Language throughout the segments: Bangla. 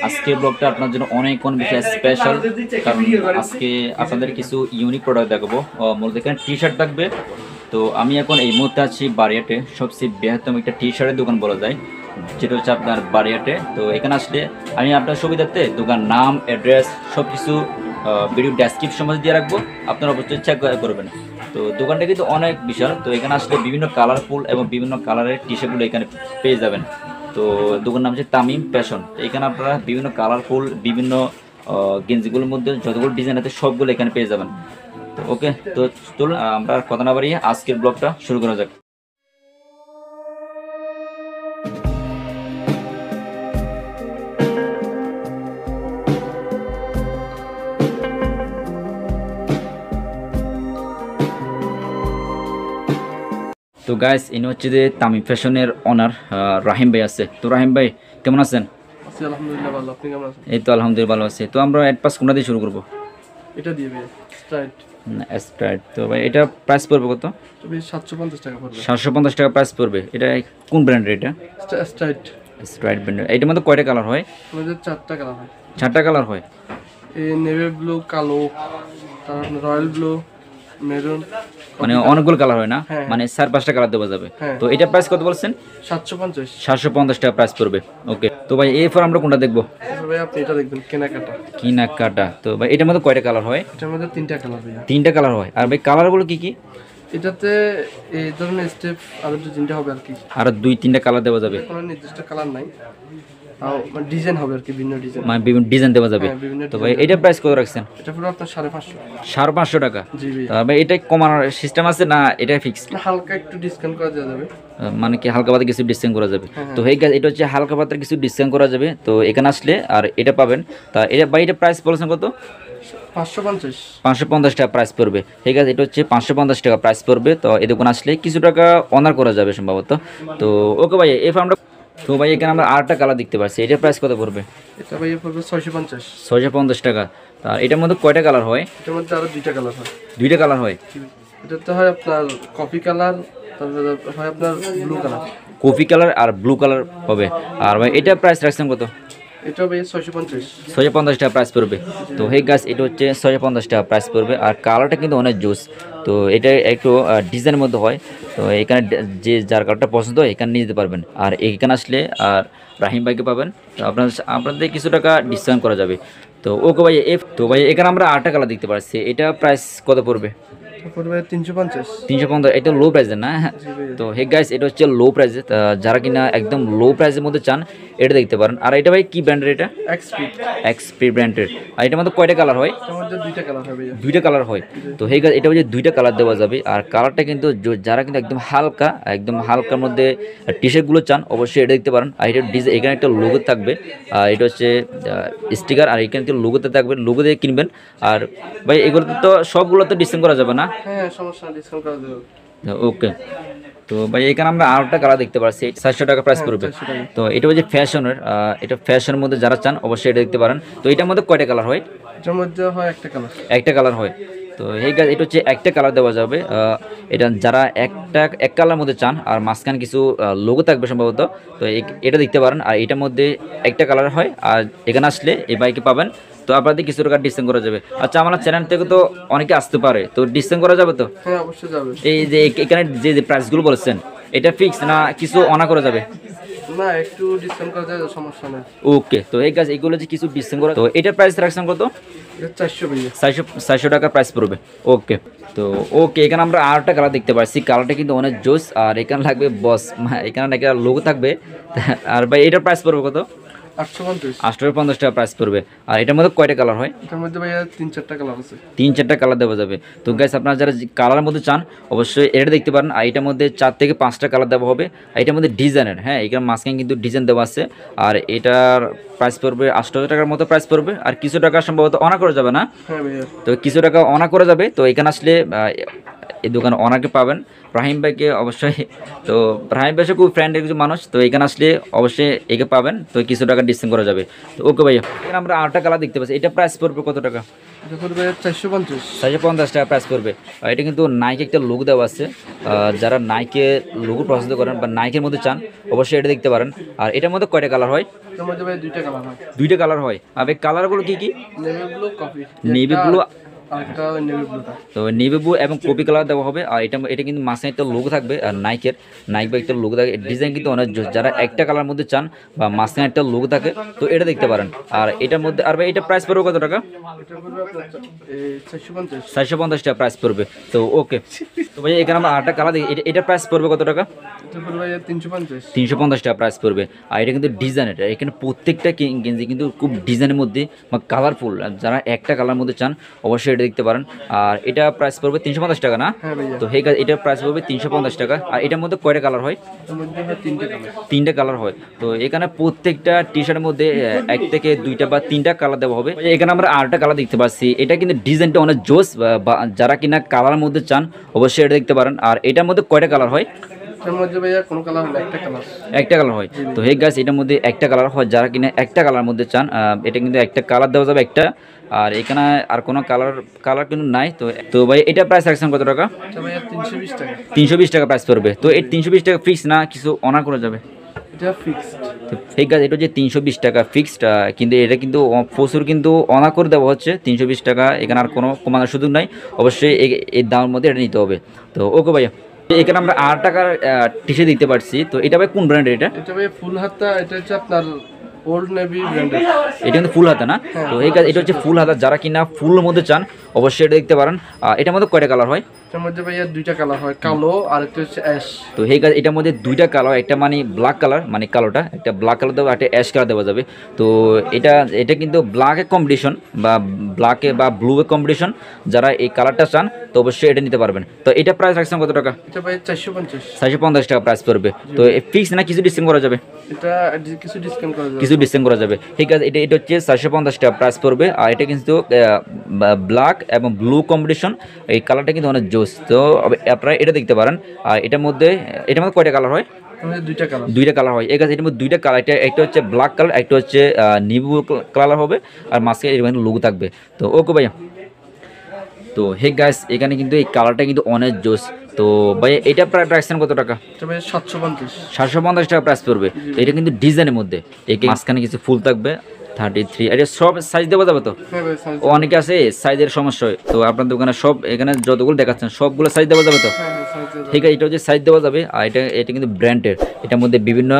আজকের ব্লগটা আপনার জন্য অনেক বেশি স্পেশাল, কারণ আজকে আপনাদের কিছু ইউনিক প্রোডাক্ট দেখাবো। মূলত এখানে টি শার্ট থাকবে। তো আমি এখন এই মুহূর্তে আছি বারিয়াটে, সবচেয়ে বৃহত্তম একটা টি শার্টের দোকান বলা যায়, যেটা হচ্ছে আপনার বারিয়াটে। তো এখানে আসলে আমি আপনার সুবিধার্থে দোকান নাম, অ্যাড্রেস সব কিছু ভিডিও ডেসক্রিপশন মধ্যে দিয়ে রাখবো, আপনারা অবশ্যই চেক করবেন। তো দোকানটা কিন্তু অনেক বিশাল। তো এখানে আসলে বিভিন্ন কালারফুল এবং বিভিন্ন কালারের টি শার্টগুলো এখানে পেয়ে যাবেন। তো দোকান নাম হচ্ছে তামিম ফ্যাশন। এখানে আপনারা বিভিন্ন কালারফুল বিভিন্ন গেঞ্জিগুলোর মধ্যে যতগুলো ডিজাইন আছে সবগুলো এখানে পেয়ে যাবেন। তো ওকে, তো চলুন আমরা কথা না বাড়িয়ে আজকের ব্লগটা শুরু করা যাক। তো গাইস, ইনি হচ্ছে যে তামিম ফ্যাশনের ওনার রাহিম ভাই আছে। তো রাহিম ভাই কেমন আছেন? আলহামদুলিল্লাহ ভালো, আপনি কেমন আছেন? এই তো আলহামদুলিল্লাহ ভালো আছে। তো আমরা অ্যাডপাস কোনটা দিয়ে শুরু করবো? এটা দিয়ে ভাই স্ট্রাইট। স্ট্রাইট। তো ভাই এটা প্রাইস পড়বে কত? তবে 750 টাকা পড়বে। 750 টাকা প্রাইস পড়বে। এটা কোন ব্র্যান্ডের? এটা স্ট্রাইট। স্ট্রাইট ব্র্যান্ডের। এটার মধ্যে কয়টা কালার হয়? আমাদের 4টা কালার হয়। 4টা কালার হয়। এই নেভি ব্লু, কালো, তারপর রয়্যাল ব্লু, মেরুন, মানে অনেকগুলো কালার হয় না? হ্যাঁ। মানে 4-5টা কালার দেওয়া যাবে। হ্যাঁ। তো এটা প্রাইস কত বলছেন? 750। 750 টাকা প্রাইস পড়বে। ওকে, তো ভাই এরপর আমরা কোনটা দেখবো? ভাই আপনি এটা দেখবেন, কেনাকাটা। কেনাকাটা। তো ভাই এটার মধ্যে কয়টা কালার হয়? এটার মধ্যে 3টা কালার ভাইয়া। 3টা কালার হয়। আর ভাই কালারগুলো কি কি? এটাতে এই ধরনের স্টেপ আরো 2-3টা হবে আর কি। আর 2-3টা কালার দেওয়া যাবে। কোনো নির্দিষ্ট কালার নাই, আর মানে ডিজাইন হবে আর কি, ভিন্ন ডিজাইন। মানে বিভিন্ন ডিজাইন দেওয়া যাবে। হ্যাঁ, বিভিন্ন তো ভাই এটা প্রাইস কত রাখছেন? এটা পুরো আপনার 550। 550 টাকা। জি ভাই। ভাই এটা কমানোর সিস্টেম আছে না এটা ফিক্সড? হালকা একটু ডিসকাউন্ট করা যাবে। মানে কি হালকা পাতা কিছু ডিসকাউন্ট করা যাবে? হ্যাঁ। তো এই গাছ এটা হচ্ছে হালকা পাতার কিছু ডিসকাউন্ট করা যাবে। তো এখানে আসলে আর এটা পাবেন। তা এটা ভাই এটা প্রাইস বলেছেন কত? 550। 550 টাকা প্রাইস পড়বে। ঠিক আছে, এটা হচ্ছে 550 টাকা প্রাইস পড়বে। তো এই দোকান আসলে কিছু টাকা অনার করা যাবে সম্ভবত। তো ওকে ভাই, এরপর আমরা তো ভাই এখানে আমরা আরেকটা কালার দেখতে পাচ্ছি। এটার প্রাইস কত পড়বে? এটা ভাইয়া পড়বে 650। 650 টাকা। তা এটার মধ্যে কয়টা কালার হয়? এটার মধ্যে আরো 2টা কালার হয়। 2টা কালার হয়। এটাতে হয় আপনার কফি কালার, তারপরে হয় আপনার ব্লু কালার। কফি কালার আর ব্লু কালার হবে। আর ভাই এটা প্রাইস রাখছেন কত? এটা ভাইয়া 650। 650 টাকা প্রাইস পড়বে। তো হেই গাছ, এটা হচ্ছে 650 টাকা প্রাইস পড়বে। আর কালারটা কিন্তু অনেক জোস। তো এটা একটু ডিজাইনের মধ্যে হয়। তো এখানে যে যার কালারটা পছন্দ হয় এখানে নিয়ে যেতে পারবেন। আর এখানে আসলে আর রাহিম ভাইকে পাবেন। তো আপনাদের কিছু টাকা ডিসকাউন্ট করা যাবে। তো ওকে ভাই, তো ভাই এখানে আমরা 8টা কালার দেখতে পাচ্ছি। এটা প্রাইস কত পড়বে? পড়বে 350। 350। এটা লো প্রাইসের না? তো হে গাইস, এটা হচ্ছে লো প্রাইসে। যারা কিনা একদম লো প্রাইসের মধ্যে চান এটা দেখতে পারেন। আর এটা ভাই কি ব্র্যান্ডের? এটা এক্সপি ব্র্যান্ডের। আর এটার মধ্যে কয়টা কালার হয়? এটার মধ্যে 2টা কালার হবে। 2টা কালার হয়। তো হে গাইস, এটা হচ্ছে 2টা কালার দেওয়া যাবে। আর কালারটা কিন্তু যারা কিন্তু একদম হালকার মধ্যে টি শার্টগুলো চান অবশ্যই এটা দেখতে পারেন। আর এটা ডিজাইন, এখানে একটা লোগো থাকবে। আর এটা হচ্ছে স্টিকার, আর এখানে একটা লোগোতে থাকবে, লোগো দিয়ে কিনবেন। আর ভাই এগুলো তো সবগুলো তো ডিসকাউন্ট করা যাবে না? হ্যাঁ, সমস্যা না, ডিসকাউন্ট করা যাবে। ওকে, তো ভাই এখানে আমরা আরেকটা কালার দেখতে পাচ্ছি। 400 টাকা প্রাইস পড়বে। তো এটা হচ্ছে ফ্যাশনের। এটা ফ্যাশনের মধ্যে যারা চান অবশ্যই এটা দেখতে পারেন। তো এটার মধ্যে কয়টা কালার হয়? এটার মধ্যে হয় একটা কালার। একটা কালার হয়। তো এই গাছ, এটা হচ্ছে একটা কালার দেওয়া যাবে। এটা যারা এক কালার মধ্যে চান আর মাঝখানে কিছু লোগো থাকবে সম্ভবত। তো এটা দেখতে পারেন। আর এটার মধ্যে একটা কালার হয়। আর এখানে আসলে এই বাইকে পাবেন। তো আপনাদের কিছু টাকা ডিসকাউন্ট করা যাবে। আচ্ছা, আমার চ্যানেল থেকে তো অনেকে আসতে পারে, তো ডিসকাউন্ট করা যাবে তো? হ্যাঁ, অবশ্যই যাবে। এই যে এখানে যে প্রাইসগুলো বলেছেন এটা ফিক্স না কিছু অনা করা যাবে? না, একটু ডিসকাউন্ট করা যাবে, সমস্যা নেই। ওকে, তো এই গাছ এইগুলো যে কিছু ডিসকাউন্ট করা। তো এটার প্রাইস রাখছেন কত? এটা 400 ভাইয়া। 400 টাকা প্রাইস পড়বে। ওকে, তো ওকে, এখানে আমরা আরেকটা কালার দেখতে পাচ্ছি। কালারটা কিন্তু অনেক জোস। আর এখানে লাগবে বস, এখানে একটা লোগো থাকবে। আর ভাই এটার প্রাইস পড়বে কত? 850। 850 টাকা প্রাইস পড়বে। আর এটার মধ্যে কয়টা কালার হয়? এটার মধ্যে ভাইয়া 3-4টা কালার আছে। 3-4টা কালার দেওয়া যাবে। তো গাইস, আপনারা যারা কালারের মধ্যে চান অবশ্যই এটা দেখতে পারেন। আর এটার মধ্যে 4 থেকে 5টা কালার দেওয়া হবে। আর এটার মধ্যে ডিজাইনের, হ্যাঁ, এখানে মাঝখানে কিন্তু ডিজাইন দেওয়া আছে। আর এটার প্রাইস পড়বে 800 টাকার মতো প্রাইস পড়বে। আর কিছু টাকা সম্ভবত অনা করা যাবে না? হ্যাঁ ভাইয়া। তো কিছু টাকা অনা করা যাবে। তো এখানে আসলে এই দোকানে অনাকে পাবেন, রাহিম ভাইকে অবশ্যই। তো রাহিম ভাই খুব ফ্রেন্ডের কিছু মানুষ। তো এখানে আসলে অবশ্যই একে পাবেন। তো কিছু টাকা ডিসকাউন্ট করা যাবে। তো ওকে ভাইয়া, এখানে আমরা 8টা কালার দেখতে পাচ্ছি। এটা প্রাইস পড়বে কত টাকা? এটা পড়বে 450। 450 টাকা প্রাইস পড়বে। আর এটা কিন্তু নাইকে একটা লোগো দেওয়া আছে, যারা নাইকের লোগো পছন্দ করেন বা নাইকের মধ্যে চান অবশ্যই এটা দেখতে পারেন। আর এটার মধ্যে কয়টা কালার হয়? এটার মধ্যে ভাই দুইটা কালার হয়। দুইটা কালার হয়। আর এই কালারগুলো কি কি? Navy blue, coffee. Navy blue, আরেকটা নেভি ব্লুটা। তো নেভি ব্লু এবং কপি কালার দেওয়া হবে। আর এটা কিন্তু মাঝে একটা লোগো থাকবে, আর নাইক বা একটা লোগো থাকে। ডিজাইন কিন্তু অনেক জোস। যারা একটা কালার মধ্যে চান বা মাঝখানে একটা লোগো থাকে তো এটা দেখতে পারেন। আর এটার মধ্যে আর ভাই এটা প্রাইস পড়বে কত টাকা? এটা পড়বে আপনার 450। 450 টাকা প্রাইস পড়বে। তো ওকে, তো ভাই এখানে আমরা আরেকটা কালার দেখি, এটা প্রাইস পড়বে কত টাকা? এটা পড়বে 350। 350 টাকা প্রাইস পড়বে। আর এটা কিন্তু ডিজাইন, এটা এখানে প্রত্যেকটা গেঞ্জি কিন্তু খুব ডিজাইনের মধ্যে বা কালারফুল। যারা একটা কালার মধ্যে চান অবশ্যই এটা দেখতে পারেন। আর এটা প্রাইস পড়বে 350 টাকা না? হ্যাঁ ভাইয়া। তো হেই এটার প্রাইস পড়বে 350 টাকা। আর এটার মধ্যে কয়টা কালার হয়? এটার মধ্যে ভাই তিনটে কালার। তিনটে কালার হয়। তো এখানে প্রত্যেকটা টি শার্টের মধ্যে এক থেকে দুইটা বা তিনটা কালার দেওয়া হবে। এখানে আমরা আরেকটা কালার দেখতে পাচ্ছি, এটা কিন্তু ডিজাইনটা অনেক জোস। যারা কিনা কালারের মধ্যে চান অবশ্যই এটা দেখতে পারেন। আর এটার মধ্যে কয়টা কালার হয়? এটার মধ্যে ভাইয়া কোনো কালার না, একটা কালার। একটা কালার হয়। তো হে গাছ এটার মধ্যে একটা কালার হয়। যারা কিনা একটা কালার মধ্যে চান এটা কিন্তু একটা কালার দেওয়া যাবে একটা। আর এখানে আর কোনো কালার কিন্তু নাই। তো ভাই এটা প্রাইস রাখছেন কত টাকা? এটা ভাইয়া 320 টাকা। 320 টাকা প্রাইস পড়বে। তো এই 320 টাকা ফিক্স না কিছু অনার করা যাবে? এটা ফিক্সড। তো ঠিক আছে, এটা হচ্ছে 320 টাকা ফিক্সড। কিন্তু এটা কিন্তু প্রচুর কিন্তু অনার করে দেওয়া হচ্ছে 320 টাকা। এখানে আর কোনো কমানোর সুযোগ নাই। অবশ্যই এই দামের মধ্যে এটা নিতে হবে। তো ওকে ভাইয়া, এখানে আমরা 8 টাকার টি শার্ট দিতে পারছি। তো এটা ভাই কোন ব্র্যান্ডের? এটা ভাই ফুল হাতা। এটা হচ্ছে আপনার ওল্ড নেভি ব্র্যান্ডের। এটা কিন্তু ফুল হাতা না? তো এই কাজ এটা হচ্ছে ফুল হাতা। যারা কিনা ফুলের মধ্যে চান অবশ্যই এটা দেখতে পারেন। এটার মধ্যে কয়টা কালার হয়? এটার মধ্যে ভাইয়া দুইটা কালার হয়, কালো আর একটা হচ্ছে অ্যাশ। তো এই কাজ এটার মধ্যে দুইটা কালার, একটা মানে ব্ল্যাক কালার মানে কালোটা, একটা ব্ল্যাক কালার দেওয়া, একটা অ্যাশ কালার দেওয়া যাবে। তো এটা কিন্তু ব্ল্যাকের কম্পিটিশন বা ব্ল্যাকে বা ব্লুয়ের কম্পিটিশন। যারা এই কালারটা চান তো অবশ্যই এটা নিতে পারবেন। তো এটা প্রাইস রাখছেন কত টাকা? এটা ভাই 450। 450 টাকা প্রাইস পড়বে। তো ফিক্স না কিছু ডিসকাউন্ট করা যাবে? এটা কিছু ডিসকাউন্ট করা যাবে। কিছু ডিসকাউন্ট করা যাবে। ঠিক আছে, এটা হচ্ছে 450 টাকা প্রাইস পড়বে। আর এটা কিন্তু ব্ল্যাক এবং ব্লু কম্বিনেশন। এই কালারটা কিন্তু অনেক জোস। তো আপনারা এটা দেখতে পারেন। আর এটার মধ্যে কয়টা কালার হয়? দুইটা কালার। দুইটা কালার হয়। এটার মধ্যে দুইটা কালার, একটা হচ্ছে ব্ল্যাক কালার, একটা হচ্ছে নিবু কালার হবে। আর মাঝখানে এরকম লোগো থাকবে। তো ওকে ভাইয়া, তো হে গাইস এখানে কিন্তু এই কালারটা কিন্তু অনেক জোস। তো ভাই এটা প্রায় রাখছেন কত টাকা? এটা ভাই 750। 750 টাকা প্রাইস পড়বে। তো এটা কিন্তু ডিজাইনের মধ্যে, একে মাঝখানে কিছু ফুল থাকবে 33। এটা সব সাইজ দেওয়া যাবে তো? হ্যাঁ ভাই সাইজ। অনেকে আছে সাইজের সমস্যা হয়। তো আপনার দোকানে সব এখানে যতগুলো দেখাচ্ছেন সবগুলো সাইজ দেওয়া যাবে তো? হ্যাঁ সাইজ। ঠিক আছে, এটা হচ্ছে সাইজ দেওয়া যাবে। আর এটা কিন্তু ব্র্যান্ডের। এটার মধ্যে বিভিন্ন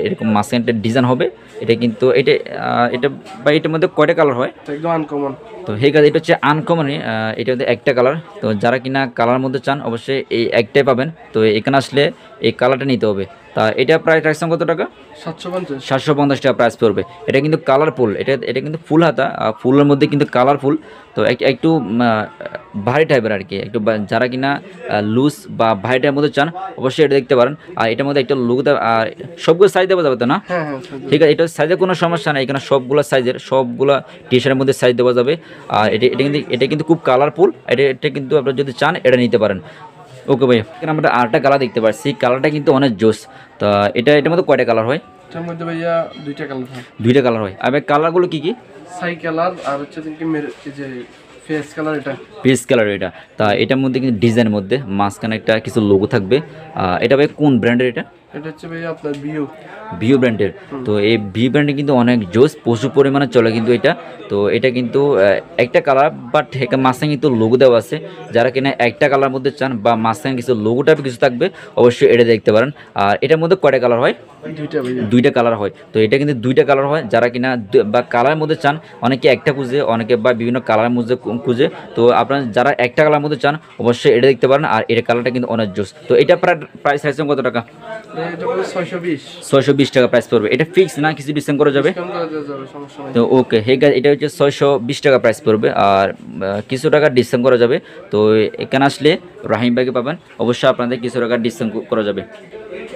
এরকম মাঝখানটার ডিজাইন হবে। এটা কিন্তু এটা বা এটার মধ্যে কয়টা কালার হয়? একদম আনকমন। তো হে গাছ এটা হচ্ছে আনকমনই। এটা হচ্ছে একটা কালার। তো যারা কিনা কালার মধ্যে চান অবশ্যই এই একটাই পাবেন। তো এখানে আসলে এই কালারটা নিতে হবে। তা এটা প্রাইস রাখছেন কত টাকা? 750। 750 টাকা প্রাইস পড়বে। এটা কিন্তু কালারফুল। এটা কিন্তু ফুল হাতা, ফুলের মধ্যে কিন্তু কালারফুল। তো একটু ভারী টাইপের আর কি, একটু যারা কিনা লুজ বা ভারী টাইপের মধ্যে চান অবশ্যই এটা দেখতে পারেন। আর এটার মধ্যে একটা লুক দেওয়া, আর সবগুলো সাইজ দেওয়া যাবে তো না? হ্যাঁ হ্যাঁ। ঠিক আছে, এটা সাইজের কোনো সমস্যা নেই। এখানে সবগুলো সাইজের সবগুলো টি শার্টের মধ্যে সাইজ দেওয়া যাবে। আর এটা কিন্তু খুব কালারফুল। এটা কিন্তু আপনারা যদি চান এটা নিতে পারেন। ওকে ভাই, এখানে আমরা আরেকটা কালার দেখতে পাচ্ছি। কালারটা কিন্তু অনেক জোস। তো এটার মধ্যে কয়টা কালার হয়? এটার মধ্যে ভাইয়া দুইটা কালার হয়। দুইটা কালার হয়। আর ভাই কালারগুলো কি কি? সাই কালার আর হচ্ছে কি এই যে ফেস কালার। এটা পেস কালার এটা। তা এটার মধ্যে কিন্তু ডিজাইনের মধ্যে মাঝখানে একটা কিছু লোগো থাকবে। এটা ভাই কোন ব্র্যান্ডের? এটা হচ্ছে ভাইয়া আপনার ভিউ ব্র্যান্ডের। তো এই ভিউ ব্র্যান্ডে কিন্তু অনেক জোস, প্রচুর পরিমাণে চলে কিন্তু এটা। তো এটা কিন্তু একটা কালার, বাট মাঝখানে কিন্তু লোগো দেওয়া আছে। যারা কিনা একটা কালার মধ্যে চান বা মাঝখানে কিছু লোগো টাইপ কিছু থাকবে অবশ্যই এটা দেখতে পারেন। আর এটার মধ্যে কয়টা কালার হয়? দুইটা কালার হয়। তো এটা কিন্তু দুইটা কালার হয়। যারা কিনা বা কালারের মধ্যে চান, অনেকে একটা খুঁজে, অনেকে বা বিভিন্ন কালারের মধ্যে খুঁজে। তো আপনারা যারা একটা কালার মধ্যে চান অবশ্যই এটা দেখতে পারেন। আর এর কালারটা কিন্তু অনেক জোস। তো এটা প্রাইস আছে কত টাকা? এটা 620। 620 টাকা প্রাইস পড়বে। এটা ফিক্স না কিছু ডিসকাউন্ট করা যাবে? তো ওকে, হে গাইস এটা হচ্ছে 620 টাকা প্রাইস পড়বে। আর কিছু টাকা ডিসকাউন্ট করা যাবে। তো এখানে আসলে রাহিম ভাইকে পাবেন, অবশ্যই আপনাদের কিছু টাকা ডিসকাউন্ট করা যাবে।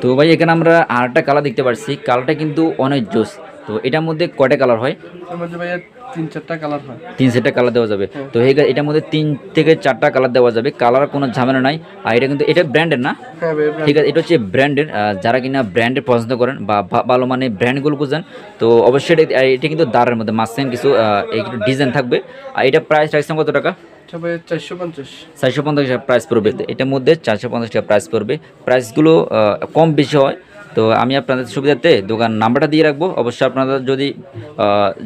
তো ভাই এখানে আমরা আরেকটা কালার দেখতে পাচ্ছি। কালারটা কিন্তু অনেক জোস। তো এটার মধ্যে কয়টা কালার হয়? এর মধ্যে ভাইয়া 3-4টা কালার হয়। 3 সেটটা কালার দেওয়া যাবে। তো এই এটার মধ্যে 3 থেকে 4টা কালার দেওয়া যাবে, কালার কোনো ঝামেলা নাই। আর এটা কিন্তু এটা ব্র্যান্ডের না, হ্যাঁ ভাই ঠিক আছে, এটা হচ্ছে ব্র্যান্ডের। যারা কিনা ব্র্যান্ডের পছন্দ করেন বা ভালো মানে ব্র্যান্ডগুলো খুঁজেন, তো অবশ্যই এটা কিন্তু দাঁড়ের মধ্যে মাঝখানে কিছু একটু ডিজাইন থাকবে। আর এটা প্রাইস রাখছেন কত টাকা? আচ্ছা ভাই 450। 450 টাকা প্রাইস পড়বে। এটার মধ্যে 450 টাকা প্রাইস পড়বে। প্রাইসগুলো কম বেশি হয়। তো আমি আপনাদের সুবিধার্থে দোকান নাম্বারটা দিয়ে রাখবো। অবশ্যই আপনাদের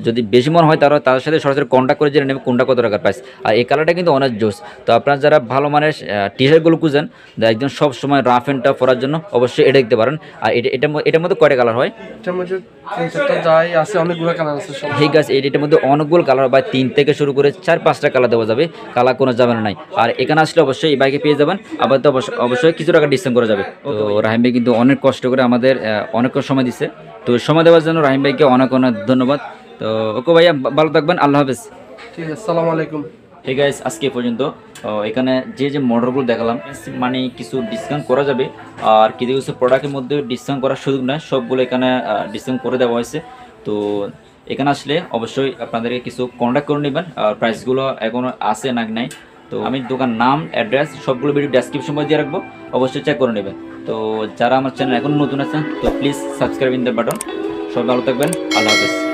যদি বেশি মনে হয় তার সাথে সরাসরি কন্ট্যাক্ট করে জেনে নেবে কোনটা কত টাকার প্রাইস। আর এই কালারটা কিন্তু অনেক জোস। তো আপনারা যারা ভালো মানের টি শার্টগুলো খুঁজেন, একদম সব সময় রাফ অ্যান্ড টাফ পরার জন্য, অবশ্যই এটা দেখতে পারেন। আর এটার মধ্যে কয়টা কালার হয়? এটার মধ্যে 3-4টা যাই আছে, অনেকগুলো কালার আছে সব। ঠিক আছে, এটার মধ্যে অনেকগুলো কালার বা 3 থেকে শুরু করে 4-5টা কালার দেওয়া যাবে, কালার কোনো ঝামেলা নাই। আর এখানে আসলে অবশ্যই এই বাইকে পেয়ে যাবেন। আবার তো অবশ্যই কিছু টাকা ডিসকাউন্ট করা যাবে। তো রাহিম ভাই কিন্তু অনেক কষ্ট করে আমাদের অনেক সময় দিচ্ছে। তো সময় দেওয়ার জন্য রাহিম ভাইকে অনেক অনেক ধন্যবাদ। তো ওকে ভাইয়া, ভালো থাকবেন, আল্লাহ হাফেজ। ঠিক আছে, আসসালামু আলাইকুম। ঠিক আছে, আজকে এ পর্যন্ত। এখানে যে মডেলগুলো দেখালাম, মানে কিছু ডিসকাউন্ট করা যাবে। আর কিছু কিছু প্রোডাক্টের মধ্যে ডিসকাউন্ট করার সুযোগ নয়, সবগুলো এখানে ডিসকাউন্ট করে দেওয়া হয়েছে। তো এখানে আসলে অবশ্যই আপনাদেরকে কিছু কন্ট্যাক্ট করে নেবেন। আর প্রাইসগুলো এখনও আছে না নাই, তো আমি দোকান নাম অ্যাড্রেস সবগুলো ভিডিও ডেসক্রিপশন দিয়ে রাখবো, অবশ্যই চেক করে নেবেন। তো যারা আমার চ্যানেল এখন নতুন আছেন, তো please subscribe in the button. সবাই ভালো থাকবেন, আল্লাহ হাফেজ।